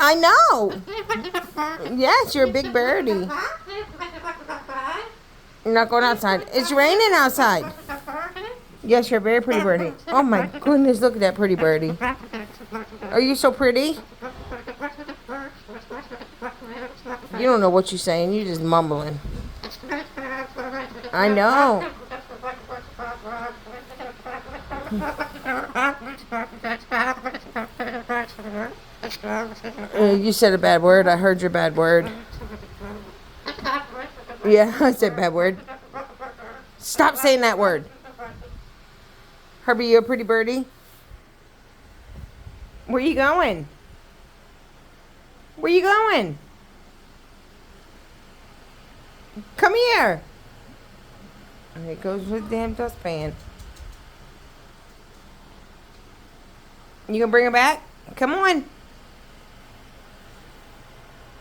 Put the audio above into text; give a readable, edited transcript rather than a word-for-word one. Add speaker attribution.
Speaker 1: I know. Yes, you're a big birdie. You're not going outside. It's raining outside. Yes, you're a very pretty birdie. Oh my goodness, look at that pretty birdie. Are you so pretty? You don't know what you're saying. You're just mumbling. I know. You said a bad word. I heard your bad word. Yeah, I said bad word. Stop saying that word. Herbie, you a pretty birdie? Where you going? Where you going? Come here. And it goes with the damn dustpan. You gonna bring her back? Come on.